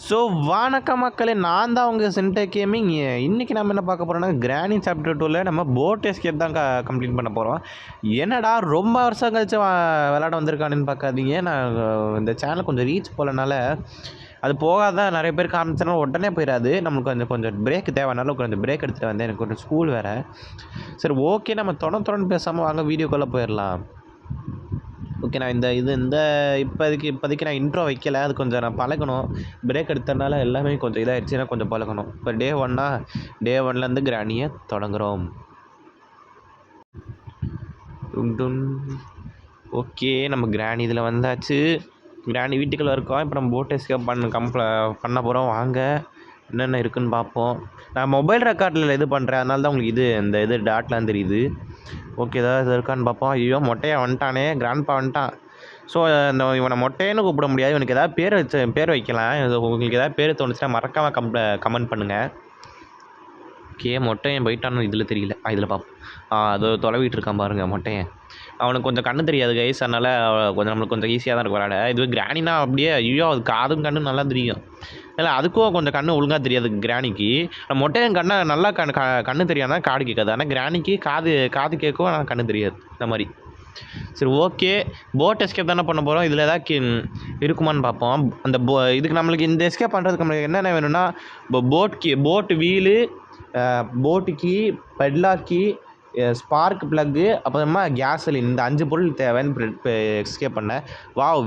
So வணக்கம் மக்களே, நான் தான் உங்கள் சென்டர் கேமிங். இன்றைக்கி நம்ம என்ன பார்க்க போகிறோம்னா, கிராணி சாப்டர் 2ல நம்ம போட் எஸ்கேப் தான் கம்ப்ளீட் பண்ண போகிறோம். என்னடா ரொம்ப வருஷம் கழிச்சு விளாட வந்திருக்கானுன்னு பார்க்காதீங்க. நான் இந்த சேனல் கொஞ்சம் ரீச் போகலனால அது போகாதான் நிறைய பேர் காமிச்சனால உடனே போயிடாது. நம்மளுக்கு கொஞ்சம் கொஞ்சம் பிரேக் தேவைனால கொஞ்சம் பிரேக் எடுத்துகிட்டு வந்தேன். எனக்கு ஒரு ஸ்கூல் வேறு. சரி, ஓகே, நம்ம தொடர்ந்து பேசாமல் வாங்க வீடியோக்குள்ளே போயிடலாம். ஓகே, நான் இப்போதைக்கு நான் இன்ட்ரோ வைக்கல. அது கொஞ்சம் நான் பழகணும். பிரேக் எடுத்ததுனால எல்லாமே கொஞ்சம் இதாகிடுச்சுன்னா கொஞ்சம் பழகணும். இப்போ டே 1லேருந்து கிராணியை தொடங்குகிறோம். ஓகே, நம்ம கிராணி இதில் வந்தாச்சு. கிராணி வீட்டுக்குள்ளே இருக்கோம். இப்போ நம்ம போட் எஸ்கேப் பண்ண போகிறோம். வாங்க என்னென்ன இருக்குதுன்னு பார்ப்போம். நான் மொபைல் ரெக்கார்டில் இது பண்ணுறேன், அதனால தான் உங்களுக்கு இந்த டாட்லாம் தெரியுது. ஓகே, ஏதாவது இருக்கான்னு பார்ப்போம். ஐயோ, மொட்டையாக வந்துட்டானே, கிராண்ட்பா வந்துட்டான். ஸோ இவனை மொட்டைன்னு கூப்பிட முடியாது. இவனுக்கு ஏதாவது பேர் வைக்கலாம். உங்களுக்கு ஏதாவது பேர் தோணுச்சுன்னா மறக்காமல் கமெண்ட் பண்ணுங்கள். ஓகே, மொட்டையன் போயிட்டான்னு இதில் தெரியல. இதில் பார்ப்போம். அது தொலைவிட்டு இருக்கான் பாருங்கள் மொட்டையன். அவனுக்கு கொஞ்சம் கண்ணு தெரியாது கைஸ், அதனால் கொஞ்சம் நம்மளுக்கு கொஞ்சம் ஈஸியாக தான் இருக்கும் விளாட. இது கிராணினா அப்படியே ஐயோ, அது காதும் கண்ணு நல்லா தெரியும். இல்லை, அதுக்கும் கொஞ்சம் கண்ணு ஒழுங்காக தெரியாது கிராணிக்கு. மொட்டையன் கண்ணை நல்லா கண்ணு தெரியாதுனா காது கேட்காது. ஆனால் கிராணிக்கு காது கேட்கும், ஆனால் கண்ணு தெரியாது. இந்த மாதிரி. சரி, ஓகே, போட் எஸ்கேப் தானே பண்ண போகிறோம். இதில் ஏதாவது இருக்குமான்னு பார்ப்போம். அந்த இதுக்கு நம்மளுக்கு இந்த எஸ்கேப் பண்ணுறதுக்கு நம்மளுக்கு என்னென்ன வேணும்னா, போட்டு வீலு, போட்டு கீ, பெட்லாக் கீ, ஸ்பார்க் ப்ளக்கு, அப்புறமா கேஸலின், இந்த 5 பொருள் தேவைன்னு எஸ்கேப் பண்ணேன்.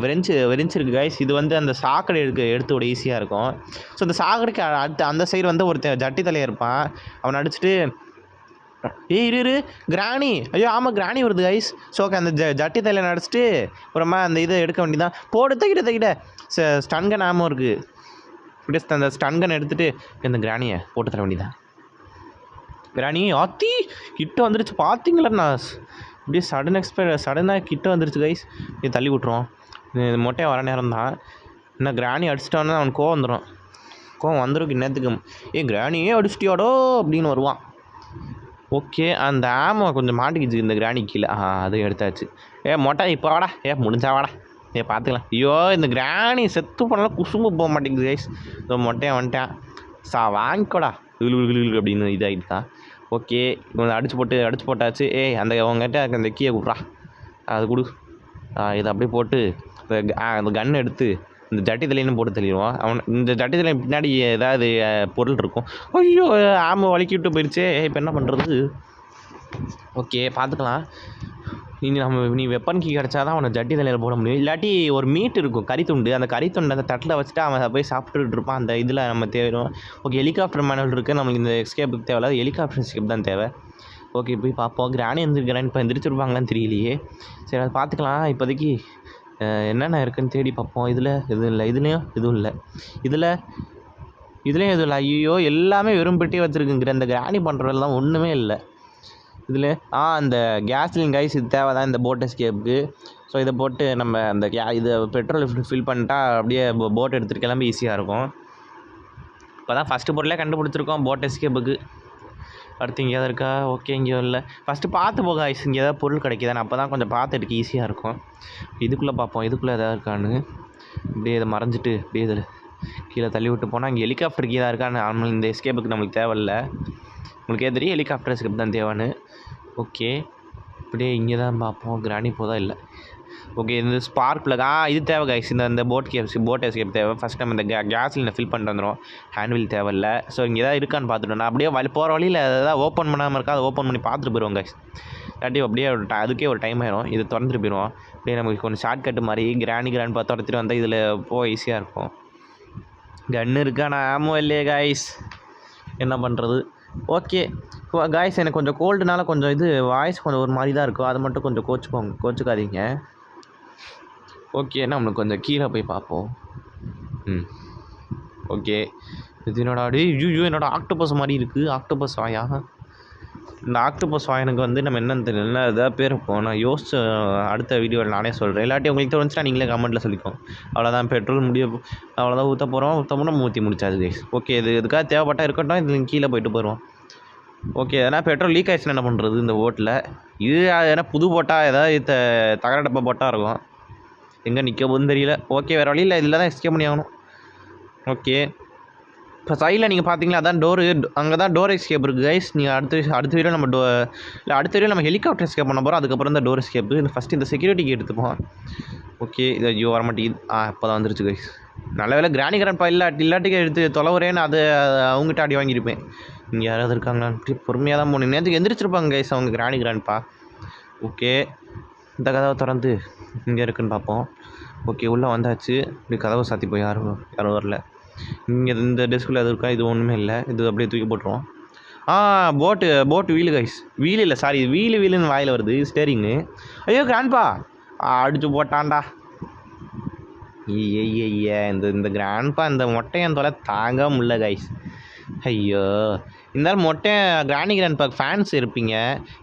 வெறிஞ்சிருக்கு கைஸ். இது அந்த சாக்கடை எடுத்து விட ஈஸியாக இருக்கும். ஸோ இந்த சாக்கடைக்கு அடுத்து அந்த சைடு ஒருத்தன் ஜட்டி தலையாக இருப்பான். அவனை அடிச்சுட்டு இரு கிராணி, ஐயோ ஆமாம் கிராணி வருது கைஸ். ஸோ ஓகே, அந்த ஜட்டி தலையில் அடிச்சுட்டு அப்புறமா அந்த இதை எடுக்க வேண்டியதான். தகிட்ட ஸ்டன்கன் ஆமாம் இருக்குது. இப்படி அந்த ஸ்டன்கன் எடுத்துகிட்டு இந்த கிராணியை போட்டு தர வேண்டியதான். கிராணி ஆத்தி கிட்ட வந்துருச்சு பார்த்தீங்களா? நான் இப்படியே சடனாக கிட்ட வந்துருச்சு கைஸ். இது தள்ளி விட்ருவோம். இது மொட்டையாக வர நேரம் தான். இன்னும் கிராணி அடிச்சிட்டான்னா அவனுக்கு கோவம் வந்துருக்கு இன்னத்துக்கு. கிராணியே அடிச்சிட்டியாடோ அப்படின்னு வருவான். ஓகே, அந்த ஆமை கொஞ்சம் மாட்டிக்கிச்சு இந்த கிராணி கீழே. அதையும் எடுத்தாச்சு. மொட்டை இப்போ வாடா, முடிஞ்சா வாடா, பார்த்துக்கலாம். ஐயோ, இந்த கிராணி செத்து போனாலும் குசும்பு போக மாட்டேங்குது கைஸ். இதோ மொட்டையாக வந்துட்டேன். வாங்கிக்கோடா இழு அப்படின்னு இதாகிட்டு தான். ஓகே, அடிச்சு போட்டாச்சு. அந்த அவங்ககிட்ட அந்த கீயை கொடுறா, அது கொடு. இதை அப்படியே போட்டு அந்த கன் எடுத்து இந்த ஜட்டி தலையின்னு போட்டு தள்ளிடுவோம். இந்த ஜட்டி தலை பின்னாடி ஏதாவது பொருள் இருக்கும். ஐயோ, ஆமை வலிக்கி விட்டு போயிடுச்சே. இப்போ என்ன பண்ணுறது? ஓகே, பார்த்துக்கலாம். நீ வெப்பன் கீ கிடச்சா தான் அவனை ஜட்டி தலையில் போட முடியும். இல்லாட்டி ஒரு மீட் இருக்கும், கறித்துண்டு. அந்த கறித்துண்டு அந்த தட்டில் வச்சுட்டு அவன் போய் சாப்பிட்டுட்டு இருப்பான். அந்த இதில் நம்ம தேவையும். ஓகே, ஹெலிகாப்டர் மேனுவல் இருக்குது. நம்மளுக்கு இந்த எஸ்கேப்புக்கு தேவையில்ல, ஹெலிகாப்டர் எஸ்கேப் தான் தேவை. ஓகே, போய் பார்ப்போம். கிராணி எந்திரிக்கிறான்னு இப்போ எந்திரிச்சிருப்பாங்களான்னு தெரியலையே. சரி, அதை பார்த்துக்கலாம். இப்போதைக்கு என்னென்ன இருக்குதுன்னு தேடி பார்ப்போம். இதில் எதுவும் இல்லை, இதுலேயும் எதுவும் இல்லை, இதுலேயும் எதுவும் இல்லை. ஐயோ, எல்லாமே வெறும் பெட்டி வச்சுருக்குங்கிற இந்த கிராணி பண்ணுறதெல்லாம் ஒன்றுமே இல்லை இதில். அந்த கேஸ்லின் கைஸ் இது தேவை தான் இந்த போட் எஸ்கேப்புக்கு. ஸோ இதை போட்டு நம்ம அந்த இதை பெட்ரோல் ஃபில் பண்ணிட்டா அப்படியே போட் எடுத்துகிட்டு கிளம்பி ஈஸியாக இருக்கும். இப்போ தான் ஃபஸ்ட்டு பொருளே கண்டுபிடிச்சிருக்கோம் போட் எஸ்கேப்புக்கு. அடுத்து இங்கே எதாவது இருக்கா? ஓகே, இங்கேயும் இல்லை. ஃபஸ்ட்டு பார்த்து போக ஐஸ், இங்கே ஏதாவது பொருள் கிடைக்குதானே, அப்போ தான் கொஞ்சம் பார்த்து எடுக்க ஈஸியாக இருக்கும். இதுக்குள்ளே பார்ப்போம், இதுக்குள்ளே எதாவது இருக்கான்னு. இப்படியே இதை மறைஞ்சிட்டு அப்படியே இதில் கீழே தள்ளி விட்டு போனால் இங்கே ஹெலிகாப்டர் கீழே இருக்கான்னு. நார்மல் இந்த எஸ்கேப்புக்கு நம்மளுக்கு தேவையில்லை. உங்களுக்கே தெரியும் ஹெலிகாப்டர் எஸ்கேப் தான் தேவைன்னு. ஓகே, இப்படியே இங்கே தான் பார்ப்போம். கிராணி போதான் இல்லை. ஓகே, இந்த ஸ்பார்க் ப்ளக் இது தேவை கைஸ். இந்த போட் எஸ்கேப் தேவை. ஃபஸ்ட் நம்ம இந்த கேஸ்லினை ஃபில் பண்ணிட்டு வந்துடும். ஹேண்ட்வில் தேவையில்லை. ஸோ இங்கே எதாவது இருக்கான்னு பார்த்துட்டோம். நான் அப்படியே போகிற வழியில் எதாவது ஓப்பன் பண்ணாமல் இருக்கா, அதை ஓப்பன் பண்ணி பார்த்துட்டு போயிடுவோம் கைஸ். இல்லாட்டி அப்படியே அதுக்கே ஒரு டைம் ஆயிடும். இது திறந்துட்டு போயிடுவோம். அப்படியே நமக்கு கொஞ்சம் ஷார்ட்கட்டு மாதிரி கிராணி பார்த்து துரத்துட்டு வந்தால் இதில் போக ஈஸியாக இருக்கும். கன்று இருக்கா? நான் ஆமோ இல்லையே கைஸ், என்ன பண்ணுறது? ஓகே காய்ஸ், எனக்கு கொஞ்சம் கோல்டுனால கொஞ்சம் வாய்ஸ் கொஞ்சம் ஒரு மாதிரி தான் இருக்கும். அது மட்டும் கொஞ்சம் கோச்சுக்காதீங்க. ஓகே, நம்மளுக்கு கொஞ்சம் கீழே போய் பார்ப்போம். ஓகே, இது என்னோட என்னோட ஆக்டோபஸ் மாதிரி இருக்குது. ஆக்டோபஸ் வாயா? இந்த ஆக்டோபஸ் வாயனுக்கு நம்ம என்னென்னு தெரியல, எதாவது பேர் இருக்கும். நான் யோசிச்சு அடுத்த வீடியோவில் நானே சொல்கிறேன். இல்லாட்டி உங்களுக்கு தோணுச்சுன்னா நீங்களே கமெண்ட்டில் சொல்லிக்கோங்க. அவ்வளோதான், பெட்ரோல் அவ்வளோதான் ஊற்ற போகிறோம். ஊற்றி முடிச்சாது கைஸ். ஓகே, இதுக்காக தேவைப்பட்டால் இருக்கட்டும். இதில் கீழே போய்ட்டு போயிடுவோம். ஓகே, ஏன்னா பெட்ரோல் லீக் ஆகிடுச்சுன்னா என்ன பண்ணுறது இந்த ஓட்டில்? இது ஏன்னா புது போட்டால் ஏதாவது தகர டப்பா போட்டால் இருக்கும். எங்கே நிற்க போகுதுன்னு தெரியல. ஓகே, வேறு வழியில் இதில் தான் எஸ்கேப் பண்ணி ஆகணும். ஓகே. இப்போ சைடில் நீங்கள் பார்த்தீங்களா அதான் டோரு, அங்கே தான் டோர் எஸ்கேப் இருக்குது கைஸ். நீங்கள் அடுத்த வீடியோ நம்ம இல்லை அடுத்த வீடியோ நம்ம ஹெலிகாப்டர் எஸ்கேப் பண்ண போகிறோம். அதுக்கப்புறம் தான் டோர் எஸ்கேப்பு. ஃபஸ்ட்டு இந்த செக்யூரிட்டிக்கு எடுத்துப்போம். ஓகே, இது ஐயோ வர மாட்டேங்குது. இப்போ தான் வந்துருச்சு கைஸ். நல்ல வேலை கிராணி கிராண்ட்பா இல்லாட்டிக்கு எடுத்து தொலைவுறேன்னு அது அவங்ககிட்ட அடி வாங்கியிருப்பேன். இங்கே யாராவது இருக்காங்களான்னு பொறுமையாக தான் போகணும். நேற்றுக்கு எந்திரிச்சிருப்பாங்க கைஸ் அவங்க கிராணி கிராண்ட்பா. ஓகே, இந்த கதவை திறந்து இங்கே இருக்குன்னு பார்ப்போம். ஓகே, உள்ளே வந்தாச்சு. இப்படி கதவை சாத்தி போய் யாரும் வரல. இங்கே இந்த டெஸ்கில் எது இருக்கா? இது ஒன்றுமே இல்லை. இது அப்படியே தூக்கி போட்டுருவோம். போட்டு வீலு கைஸ். வீல் இல்லை, சாரி, வீலுன்னு வாயில் வருது. ஸ்டேரிங்கு. ஐயோ கிராண்ட்பா அடிச்சு போட்டான்டா. ஐய இந்த கிராண்ட்பா இந்த மொட்டையன் தொலை தாங்க முடியல கைஸ். ஐயோ, இருந்தாலும் கிராணி கிராண்ட்பா ஃபேன்ஸ் இருப்பீங்க.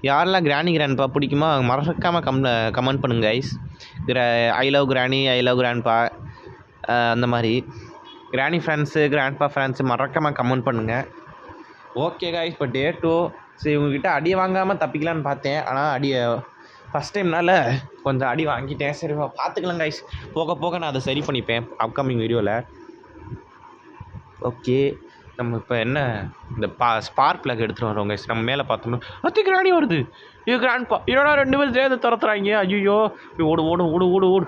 யாரெல்லாம் கிராணி கிராண்ட்பா பிடிக்குமோ மறக்காமல் கமெண்ட் பண்ணுங்க கைஸ். ஐ லவ் கிராணி, ஐ லவ் கிராண்ட்பா, அந்த மாதிரி கிராணி ஃப்ரெண்ட்ஸு கிராண்ட்பா ஃப்ரெண்ட்ஸு மறக்காமல் கமெண்ட் பண்ணுங்கள். ஓகே கைஸ், இப்போ டே 2. சரி, உங்ககிட்ட அடி வாங்காமல் தப்பிக்கலான்னு பார்த்தேன். ஆனால் ஃபஸ்ட் டைம்னால கொஞ்சம் அடி வாங்கிட்டேன். சரி பார்த்துக்கலாம் கைஸ். போக போக நான் அதை சரி பண்ணிப்பேன் அப்கமிங் வீடியோவில். ஓகே, நம்ம இப்போ என்ன இந்த ஸ்பார்க் பிளக் எடுத்துகிட்டு வரோம் கைஸ். நம்ம மேலே பார்த்தோம்னா கிராணி வருது. ஐயோ கிராண்ட்பா, என்னடா 2 பேரும் சேர்ந்து துரத்துறாங்க. ஐயோ, ஓடு ஓடு ஓடு ஓடு ஓடு.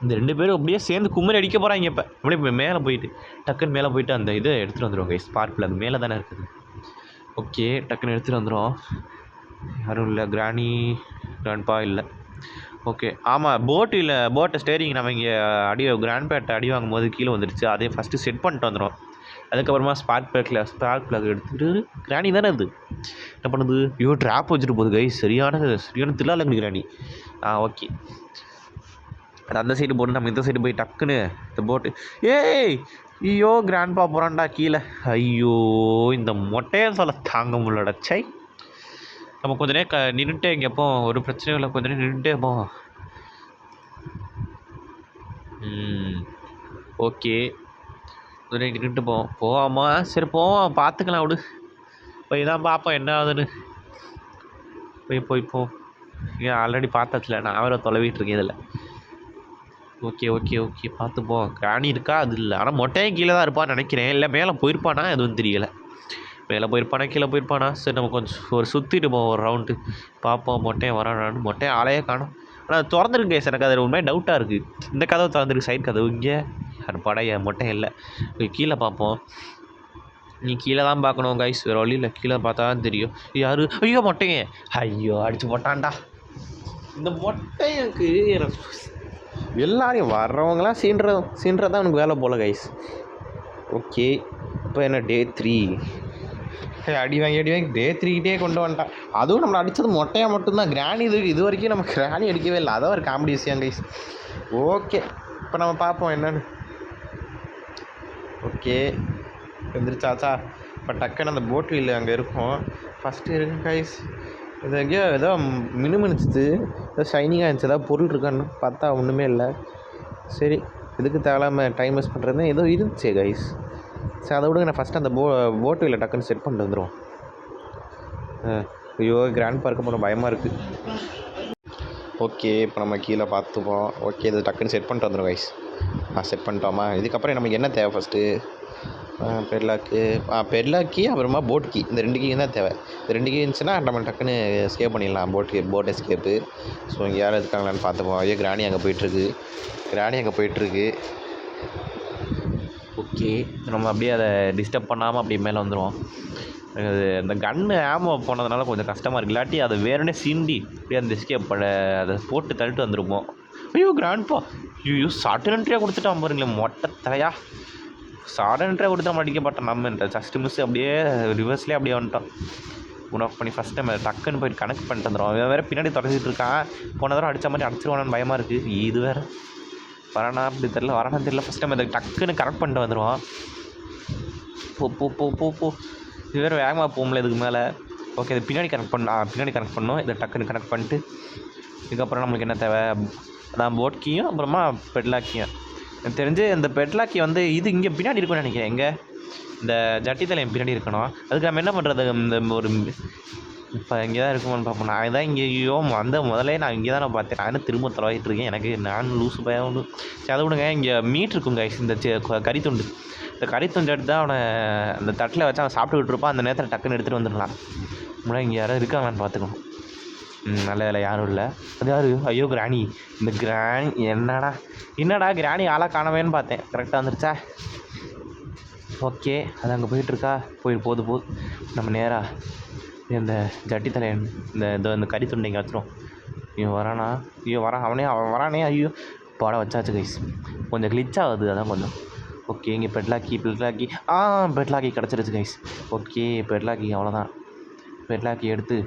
இந்த 2 பேரும் அப்படியே சேர்ந்து கும்மரி அடிக்க போகிறாங்க. இப்போ அப்படியே மேலே போயிட்டு டக்குன்னு மேலே போயிட்டு அந்த இதை எடுத்துகிட்டு வந்துடுவோம் கைஸ். ஸ்பார்க் பிளக் மேலே தானே இருக்குது. ஓகே, டக்குன்னு எடுத்துகிட்டு வந்துடும். யாரும் இல்லை, கிராணி கிராண்ட்பா இல்லை. ஓகே, ஆமாம், போட்டை ஸ்டேரிங் நம்ம இங்கே கிராண்ட்பேட்டை அடி வாங்கும் போது கீழே வந்துடுச்சு. அதே ஃபஸ்ட்டு செட் பண்ணிட்டு வந்துடும். அதுக்கப்புறமா ஸ்பார்க் பிளக் எடுத்துகிட்டு கிராணி தானே அது என்ன பண்ணுது? ஐயோ ட்ராப் வச்சுட்டு போகுது கைஸ். சரியான தில்லாலங்க கிராணி. ஓகே, அது அந்த சைடு போட்டு நம்ம இந்த சைடு போய் டக்குன்னு இந்த போட்டு ஐயோ கிராண்ட்பா போகிறான்டா கீழே. ஐயோ, இந்த மொட்டையை சொல்ல தாங்க முடியலடா. சை, நம்ம கொஞ்ச நேரம் நின்றுட்டே இங்கேப்போ ஒரு பிரச்சனையும் இல்லை. கொஞ்ச நேரம் நின்றுட்டே போவோம். ஓகே, கொஞ்ச நேரம் நின்றுட்டு போவாமா? சரி போவோம், பார்த்துக்கலாம் விடு. போய் தான் பார்ப்போம் என்ன ஆகுதுன்னு. போய் ஏன் ஆல்ரெடி பார்த்தாச்சுல, நான் வேறு தொலைவிட்டு இருக்கேன் இதில். ஓகே ஓகே ஓகே, பார்த்துப்போம். கிராணி இருக்கா? அது இல்லை. ஆனால் மொட்டையும் கீழே தான் இருப்பான்னு நினைக்கிறேன். இல்லை மேலே போயிருப்பானா எதுவும் தெரியலை. மேலே போயிருப்பானா கீழே போயிருப்பானா? சரி, நம்ம கொஞ்சம் ஒரு சுற்றிட்டு போவோம், ஒரு ரவுண்டு பார்ப்போம். மொட்டையை வரானான்னு. மொட்டையை ஆளையே காணும். ஆனால் அது திறந்துருக்கு கேஸ். எனக்கு அது உண்மையாக டவுட்டாக இருக்குது. இந்த கதவை திறந்துருக்கு, சைட் கதவு. இங்கே படைய மொட்டை இல்லை. கீழே பார்ப்போம். நீ கீழே தான் பார்க்கணும் கைஸ், வேறு வழி இல்லை. கீழே பார்த்தா தான் தெரியும் யார். ஐயோ மொட்டைங்க, ஐயோ அடிச்சு போட்டான்டா. இந்த மொட்டைக்கு எல்லாரையும் வர்றவங்களாம் சீன்றதான் உனக்கு வேலை போல் கைஸ். ஓகே, இப்போ என்ன டே 3. அடி வாங்கி டே 3கிட்டே கொண்டு வந்துட்டான். அதுவும் நம்மளை அடித்தது மொட்டையாக மட்டும்தான். கிராணி இது வரைக்கும் நம்ம கிராணி அடிக்கவே இல்லை. அதான் ஒரு காமெடி விஷயம் கைஸ். ஓகே, இப்போ நம்ம பார்ப்போம் என்னன்னு. ஓகே, எந்திரிச்சாச்சா? இப்போ டக்குன்னு அந்த போட் வீல் அங்கே இருக்கும். ஃபஸ்ட்டு இருக்கு கைஸ். இது எங்கேயோ ஏதோ மினுமினுச்சுது, ஏதோ ஷைனிங்காக இருந்துச்சு. ஏதாவது பொருள் இருக்கான்னு பார்த்தா ஒன்றுமே இல்லை. சரி, இதுக்கு தேவையில்லாமல் டைம் வேஸ்ட் பண்ணுறது ஏதோ இருந்துச்சு கைஸ். சரி, அதை விடுங்க. நான் ஃபஸ்ட்டு அந்த போட் வீலை டக்குன்னு செட் பண்ணிட்டு வந்துடுவோம். ஐயோ கிராண்ட்பா இருக்க போன பயமாக இருக்குது. ஓகே, இப்போ நம்ம கீழே பார்த்துப்போம். ஓகே, இது டக்குன்னு செட் பண்ணிட்டு வந்துடும் கைஸ். செட் பண்ணிட்டோமா? இதுக்கப்புறம் நமக்கு என்ன தேவை? ஃபஸ்ட்டு பெட்லாக்கு அப்புறமா போட் கீ. இந்த 2 கீ தான் தேவை. இந்த 2 கீ இருந்துச்சுன்னா நம்ம டக்குன்னு எஸ்கேப் பண்ணிடலாம். Boat escape. ஸோ இங்கே யாரும் இருக்காங்களான்னு பார்த்துப்போம். ஐயோ கிராணி அங்கே போயிட்டுருக்கு. ஓகே, நம்ம அப்படியே அதை டிஸ்டர்ப் பண்ணாமல் அப்படியே மேலே வந்துடுவோம். இந்த கன்று ஆமோ போனதுனால கொஞ்சம் கஷ்டமாக இருக்குது. இல்லாட்டி அதை வேறுனே சீண்டி அப்படியே அந்த எஸ்கேப் அதை போட்டு தள்ளிட்டு வந்துருப்போம். ஐயோ கிராண்ட்பா, ஐயோ சடன்ட்ரியாக கொடுத்துட்டான் பாருங்களேன். மொட்டை தலையா சடன்ட்ரியாக கொடுத்தா அடிக்கப்பட்டோம். நம்ம ஜஸ்ட் மிஸ் அப்படியே ரிவர்ஸ்லேயே அப்படியே வந்துட்டோம். ஆஃப் பண்ணி ஃபஸ்ட் டைம் டக்குன்னு போய்ட்டு கனெக்ட் பண்ணிட்டு வந்துடும். அவன் வேறு பின்னாடி தொடச்சிட்டு இருக்கான். போன தடவை அடித்த மாதிரி அடிச்சிருவானு பயமாக இருக்குது. இது வேறு வரானா அப்படி தெரியல. ஃபஸ்ட் டைம் அதை டக்குன்னு கனெக்ட் பண்ணிட்டு வந்துடுவான். போ இது வேறு வேகமாக போகல இதுக்கு மேலே. ஓகே, இது பின்னாடி கனெக்ட் பண்ணணும். இதை டக்குன்னு கனெக்ட் பண்ணிட்டு இதுக்கப்புறம் நம்மளுக்கு என்ன தேவை? அதான் போட் கீயும் அப்புறமா பெட்லாக்கியும். எனக்கு தெரிஞ்சு இந்த பெட்லாக்கி இது இங்கே பின்னாடி இருக்குன்னு நினைக்கிறேன். எங்கே இந்த ஜட்டி தலையம் பின்னாடி இருக்கணும். அதுக்கு நம்ம என்ன பண்ணுறது? இந்த ஒரு இப்போ இங்கே தான் இருக்குமான்னு பார்ப்போம். நான் தான் இங்கேயோ முதலே நான் இங்கே தான் நான் பார்த்தேன். நான் என்ன திரும்ப தொலைவிட்டு இருக்கேன். எனக்கு நான் லூசு பயம் ஒன்று. சரி அதை விடுங்க. இங்கே மீட் இருக்கும் கைஸ். இந்த கறித்துண்டு. இந்த கறித்துண்டு எடுத்து தான் அவனை அந்த தட்டில் வச்சு அவன் சாப்பிட்டுக்கிட்டு இருப்பான். அந்த நேரத்தில் டக்குன்னு எடுத்துகிட்டு வந்துடலாம். முன்னாடி இங்கே யாராவது இருக்காங்களான்னு பார்த்துக்கணும். நல்ல வேலை யாரும் இல்லை. அது யார்? ஐயோ கிராணி. இந்த கிராணி என்னடா கிராணி ஆளாக காணவேன்னு பார்த்தேன். கரெக்டாக வந்துருச்சா? ஓகே. அது அங்கே போயிட்டுருக்கா? போகுது. நம்ம நேராக இந்த ஜட்டி தலையன் இந்த கறி துண்டை இங்கே வச்சிரும். இவன் வரானா? அவன் வரானே. ஐயோ படம் வச்சாச்சு கைஸ். கொஞ்சம் கிளிச் ஆகுது, அதான் கொஞ்சம். ஓகே. இங்கே பெட்லாக்கி பெட்லாக்கி கிடச்சிருச்சு கைஸ். ஓகே பெட்லாக்கி அவ்வளோதான். பெட்லாக்கி எடுத்து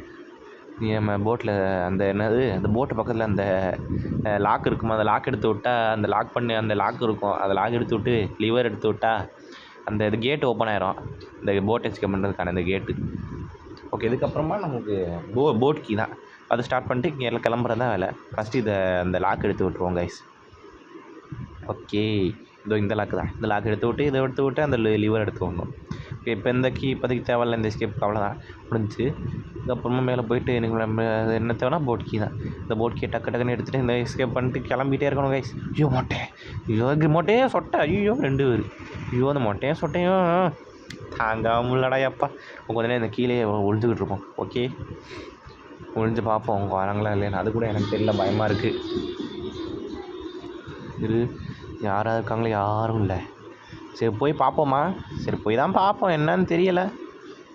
நம்ம போட்டில் அந்த அந்த போட்டு பக்கத்தில் அந்த லாக் இருக்குமா, அந்த லாக் எடுத்து விட்டால் அந்த லாக் இருக்கும். அந்த லாக் எடுத்து விட்டு லிவர் எடுத்து விட்டால் அந்த கேட்டு ஓப்பன் ஆயிரும். இந்த போட் எஸ்கேப் பண்ணுறதுக்கான இந்த கேட்டு. ஓகே. இதுக்கப்புறமா நமக்கு போட் கீ தான். அதை ஸ்டார்ட் பண்ணிட்டு இங்கே கிளம்புறது தான் வேலை. ஃபஸ்ட்டு அந்த லாக் எடுத்து விட்ருவோம் கைஸ். ஓகே. இந்த லாக்கு தான். இந்த லாக் எடுத்து விட்டு அந்த லிவர் எடுத்து விடணும். ஓகே. இப்போ இந்த கீ இப்போதைக்கு தேவையில்ல. இந்த எஸ்கேப் அவ்வளோதான் முடிஞ்சு. இதுக்கப்புறமா மேலே போயிட்டு எனக்கு நம்ம என்ன தேவைன்னா போட் கீ தான். இந்த போட் கீ டக்குன்னு எடுத்துகிட்டு இந்த எஸ்கேப் பண்ணிட்டு கிளம்பிட்டே இருக்கணும் கைஸ். மொட்டையே சொட்டை. ஐயோ 2 பேர். அந்த மொட்டையும் சொட்டையும் தாங்காமலடா அப்பா. கொஞ்ச நேரம் இந்த கீழே ஒழிஞ்சுக்கிட்டு இருப்போம். ஓகே. ஒழிஞ்சு பார்ப்போம் அவங்க வராங்களா இல்லையா. அது கூட எனக்கு தெரியல, பயமாக இருக்குது. யாராவது இருக்காங்களோ? யாரும் இல்லை. சரி போய் பார்ப்போமா? சரி போய் தான் பார்ப்போம். என்னன்னு தெரியலை.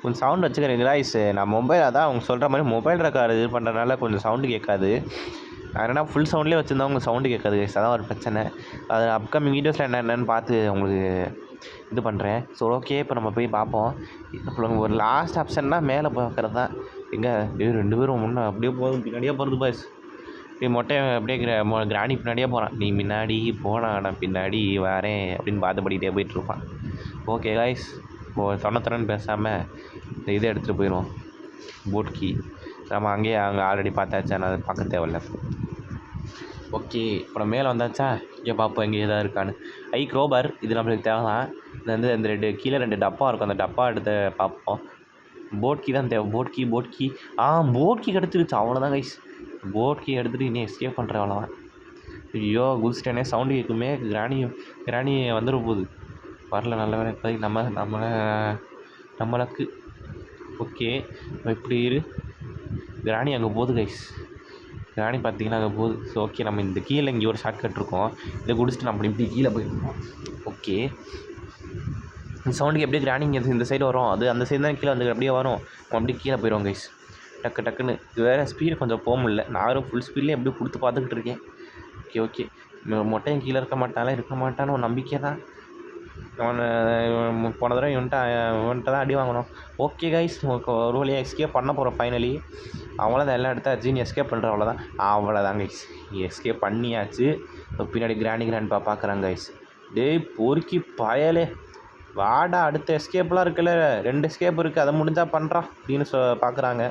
கொஞ்சம் சவுண்ட் வச்சுக்கிறீங்க கைஸ். நான் மொபைல் அதான் அவங்க சொல்கிற மாதிரி மொபைல் ரெக்கார்டு இது பண்ணுறதுனால கொஞ்சம் சவுண்டு கேட்காது. நான் என்னென்னா ஃபுல் சவுண்ட்லேயே வச்சுருந்தா உங்களுக்கு சவுண்டு கேட்காது கைஸ். அதான் ஒரு பிரச்சனை. அது அப்கமிங் வீடியோஸில் என்னென்னு பார்த்து உங்களுக்கு இது பண்ணுறேன். So okay. இப்போ நம்ம போய் பார்ப்போம். அப்புறம் ஒரு லாஸ்ட் ஆப்ஷன்னா மேலே பார்க்குறது தான். எங்கே 2 பேரும் முன்னே அப்படியே பின்னாடியே போகிறது பாய்ஸ். மொட்டை அப்படியே கிராணி பின்னாடியே போகிறான். நீ முன்னாடி போனா நான் பின்னாடி வரேன் அப்படின்னு பார்த்துப்படிக்கிட்டே போயிட்டுருப்பான். Okay guys. தொண்ணு பேசாமல் இந்த இதை எடுத்துகிட்டு போயிடுவோம். போட் கீ நம்ம அங்கே ஆல்ரெடி பார்த்தாச்சா, நான் அதை பார்க்க தேவையில்ல. ஓகே. இப்போ மேலே வந்தாச்சா? இங்கே பார்ப்போம் எங்கே எதாவது இருக்கான்னு. க்ரோபர் இது நம்மளுக்கு தேவை தான். இது அந்த கீழே 2 டப்பா இருக்கும். அந்த டப்பா எடுத்து பார்ப்போம். போட் கீ தான் தேவை. போட் கீ போட் கீ கிடச்சிருச்சு. அவ்வளோதான் கைஸ். போட் கீ எடுத்துகிட்டு இன்னும் எஸ்கேப் பண்ணுறேன். அவ்வளோதான். ஐயோ குதிச்சிட்டேனே. சவுண்டு கேட்குமே. கிராணி வந்துட போகுது. வரல. நல்ல வேலை. இப்போதைக்கு நம்மளுக்கு ஓகே. இப்படி கிராணி அங்கே போகுது கைஸ். கிராணி பார்த்தீங்கன்னா அங்கே போகுது. So okay. நம்ம இந்த கீழே இங்கே ஒரு ஷார்ட்கட் இருக்கும். இதை குடிச்சிட்டு நம்ம இப்படி கீழே போயிருக்கோம். ஓகே. இந்த சவுண்டுக்கு எப்படியே கிராணி இங்கே இந்த சைடு வரும். அது அந்த சைடு தான் கீழே வந்து அப்படியே வரும். நம்ம அப்படியே கீழே போயிடுவோம் கைஸ். டக்குன்னு. இது வேறு ஸ்பீடு கொஞ்சம் போக முடியல. நான் ஃபுல் ஸ்பீட்லேயே எப்படியும் கொடுத்து பார்த்துக்கிட்டு இருக்கேன். ஓகே. மொட்டையும் கீழே இருக்க மாட்டான்னு ஒரு நம்பிக்கை தான். போன தடவை இவன்ட்ட தான் அடி வாங்கணும். Okay guys. ஒரு வழியாக எஸ்கேப் பண்ண போகிறோம் ஃபைனலி. அவங்களாம் எல்லாம் எடுத்தாச்சு. நீ எஸ்கேப் பண்ணுற அவ்வளோதான் கைஸ். எஸ்கேப் பண்ணியாச்சு. இப்போ பின்னாடி கிராண்ட் பார்க்குறாங்க கைஸ். டேய் பொறுக்கி பயலே வாடா. அடுத்த எஸ்கேப்லாம் இருக்குல்ல, 2 எஸ்கேப் இருக்குது. அதை முடிஞ்சால் பண்ணுறான் அப்படின்னு பார்க்குறாங்க.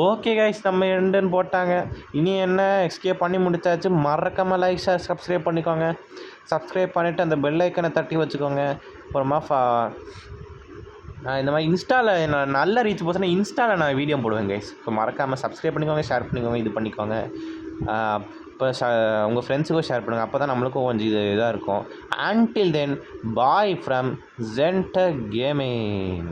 Okay guys. நம்ம 2ன்னு போட்டாங்க. இனி என்ன, எஸ்கேப் பண்ணி முடிச்சாச்சு. மறக்காமல் லைக் ஷேர் சப்ஸ்கிரைப் பண்ணிக்கோங்க. சப்ஸ்கிரைப் பண்ணிவிட்டு அந்த பெல் ஐக்கனை தட்டி வச்சுக்கோங்க. அப்புறமா இந்த மாதிரி இன்ஸ்டாவில் நான் நல்ல ரீச் போச்சுன்னா இன்ஸ்டாவில் நான் வீடியோ போடுவேன் கைஸ். ஸோ மறக்காமல் சப்ஸ்கிரைப் பண்ணிக்கோங்க, ஷேர் பண்ணிக்கோங்க, இது பண்ணிக்கோங்க. இப்போ உங்கள் ஃப்ரெண்ட்ஸுக்கும் ஷேர் பண்ணுங்கள். அப்போ தான் நம்மளுக்கும் கொஞ்சம் இதாக இருக்கும். Until then, bye from Zenta Gaming.